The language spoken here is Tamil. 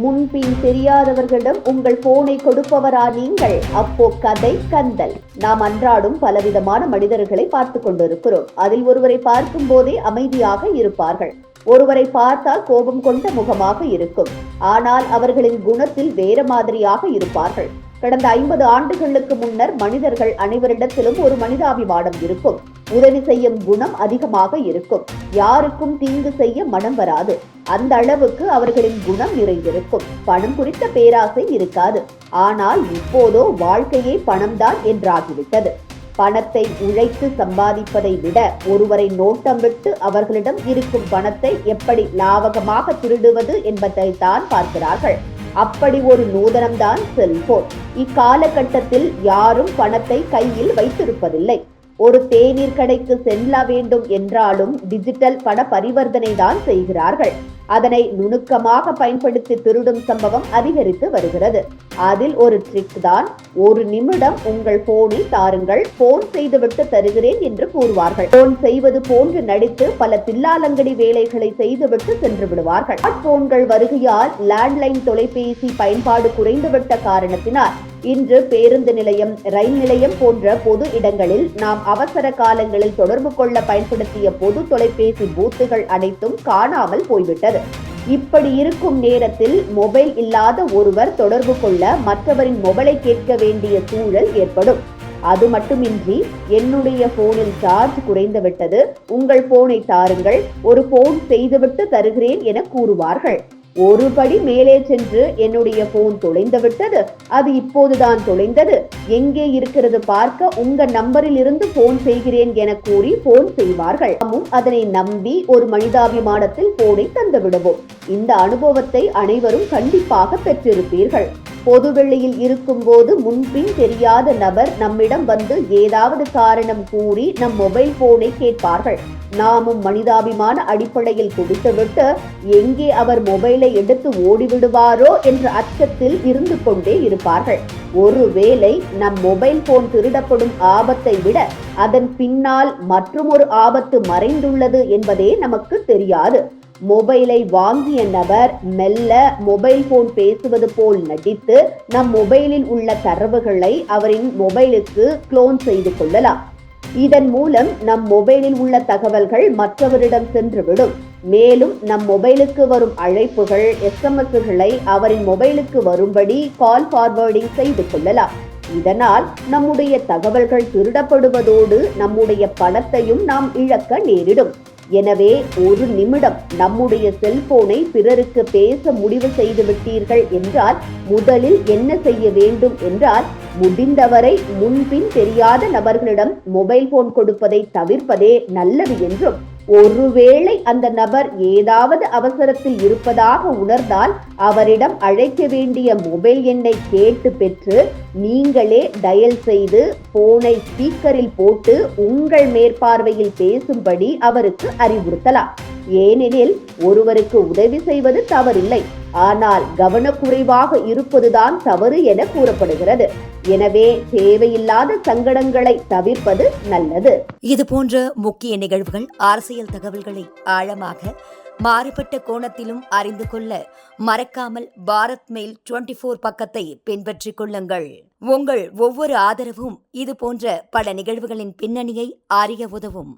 முன்பின் தெரியாதவர்களிடம் உங்கள் போனை கொடுப்பவரா நீங்கள்? அப்போ கதை கந்தல். நாம் அன்றாடும் பலவிதமான மனிதர்களை பார்த்து கொண்டிருக்கிறோம். அதில் ஒருவரை பார்க்கும் போதே அமைதியாக இருப்பார்கள். ஒருவரை பார்த்தால் கோபம் கொண்ட முகமாக இருக்கும். ஆனால் அவர்களின் குணத்தில் வேற மாதிரியாக இருப்பார்கள். கடந்த 50 ஆண்டுகளுக்கு முன்னர் மனிதர்கள் அனைவரிடத்திலும் ஒரு மனிதாபிமானம் இருக்கும். உதவி செய்யும் குணம் அதிகமாக இருக்கும். யாருக்கும் தீங்கு செய்ய மனம் வராது. அந்த அளவுக்கு அவர்களின் குணம் நிறைந்திருக்கும். பணம் குறித்த பேராசை இருக்காது. ஆனால் இப்போதோ வாழ்க்கையே பணம்தான் என்றாகிவிட்டது. பணத்தை உழைத்து சம்பாதிப்பதை விட ஒருவரை நோட்டம் விட்டு அவர்களிடம் இருக்கும் பணத்தை எப்படி லாவகமாக திருடுவது என்பதை தான் பார்க்கிறார்கள். அப்படி ஒரு நூதனம்தான் செல்போன். இக்காலகட்டத்தில் யாரும் பணத்தை கையில் வைத்திருப்பதில்லை. ஒரு தேநீர் கடைக்கு செல்ல வேண்டும் என்றாலும் டிஜிட்டல் பண பரிவர்த்தனை தான் செய்கிறார்கள். அதனை நுணுக்கமாக பயன்படுத்தி திருடும் சம்பவம் அதிகரித்து வருகிறது. அதில் ஒரு ட்ரிக் தான், ஒரு நிமிடம் உங்கள் போனை தாருங்கள், போன் செய்துவிட்டு தருகிறேன் என்று கூறுவார்கள். போன் செய்வது போன்று நடித்து பல தில்லாலங்கடி வேலைகளை செய்துவிட்டு சென்று விடுவார்கள். ஸ்மார்ட் போன்கள் வருகையால் லேண்ட்லைன் தொலைபேசி பயன்பாடு குறைந்துவிட்ட காரணத்தினால் இன்று பேருந்து நிலையம், ரயில் நிலையம் போன்ற பொது இடங்களில் நாம் அவசர காலங்களில் தொடர்பு கொள்ள பயன்படுத்திய பொது தொலைபேசி பூத்துகள் அனைத்தும் காணாமல் போய்விட்டது. இப்படி இருக்கும் நேரத்தில் மொபைல் இல்லாத ஒருவர் தொடர்பு கொள்ள மற்றவரின் மொபைலை கேட்க வேண்டிய சூழல் ஏற்படும். அது மட்டுமின்றி, என்னுடைய போனில் சார்ஜ் குறைந்து விட்டது, உங்கள் போனை தாருங்கள், ஒரு போன் செய்துவிட்டு தருகிறேன் என கூறுவார்கள். ஒருபடி மேலே சென்று என்னுடைய போன் தொலைந்து விட்டது, அது இப்போதுதான் தொலைந்தது, எங்கே இருக்கிறது பார்க்க உங்க நம்பரில் இருந்து போன் செய்கிறேன் என கூறி போன் செய்வார்கள். நாமும் அதனை நம்பி ஒரு மனிதாபிமானத்தில் போனை தந்து விடுவோம். இந்த அனுபவத்தை அனைவரும் கண்டிப்பாக பெற்றிருப்பீர்கள். பொதுவெளியில் இருக்கும் போது முன்பின் தெரியாத நபர் நம்மிடம் வந்து ஏதாவது காரணம் கூறி நம் மொபைல் போனை கேட்பார்கள். நாமும் மனிதாபிமான அடிப்படையில் குடித்துவிட்டு எங்கே அவர் மொபைலை எடுத்து ஓடிவிடுவாரோ என்ற அச்சத்தில் இருந்து கொண்டே இருப்பார்கள். ஒருவேளை நம் மொபைல் போன் திருடப்படும் ஆபத்தை விட அதன் பின்னால் மற்றொரு ஆபத்து மறைந்துள்ளது என்பதே நமக்கு தெரியாது. மொபைலை வாங்கிய நபர் மெல்ல மொபைல் போன் பேசுவது போல் நடித்து நம் மொபைலில் உள்ள தரவுகளை அவரின் மொபைலுக்கு குளோன் செய்து கொள்ளலாம். இதன் மூலம் நம் மொபைலில் உள்ள தகவல்கள் மற்றவரிடம் சென்றுவிடும். மேலும் நம் மொபைலுக்கு வரும் அழைப்புகள், SMS-களை அவரின் மொபைலுக்கு வரும்படி கால் ஃபார்வர்டிங் செய்து கொள்ளலாம். இதனால் நம்முடைய தகவல்கள் திருடப்படுவதோடு நம்முடைய பணத்தையும் நாம் இழக்க நேரிடும். எனவே ஒரு நிமிடம் நம்முடைய செல்போனை பிறருக்கு பேச முடிவு செய்து விட்டீர்கள் என்றால் முதலில் என்ன செய்ய வேண்டும் என்றால், முடிந்தவரை முன்பின் தெரியாத நபர்களிடம் மொபைல் போன் கொடுப்பதை தவிர்ப்பதே நல்லது என்றும், ஒருவேளை அந்த நபர் ஏதாவது அவசரத்தில் இருப்பதாக உணர்ந்தால் அவரிடம் அழைக்க வேண்டிய மொபைல் எண்ணை கேட்டு பெற்று நீங்களே டயல் செய்து போனை ஸ்பீக்கரில் போட்டு உங்கள் மேற்பார்வையில் பேசும்படி அவருக்கு அறிவுறுத்தலாம். ஏனெனில் ஒருவருக்கு உதவி செய்வது தவறில்லை, ஆனால் கவனக்குறைவாக இருப்பதுதான் தவறு என கூறப்படுகிறது. எனவே தேவையில்லாத சங்கடங்களை தவிர்ப்பது நல்லது. இது போன்ற முக்கிய நிகழ்வுகள், அரசியல் தகவல்களை ஆழமாக மாறுபட்ட கோணத்திலும் அறிந்து கொள்ள மறக்காமல் பாரத் மெயில் 24 பக்கத்தை பின்பற்றிக் கொள்ளுங்கள். உங்கள் ஒவ்வொரு ஆதரவும் இது போன்ற பல நிகழ்வுகளின் பின்னணியை அறிய உதவும்.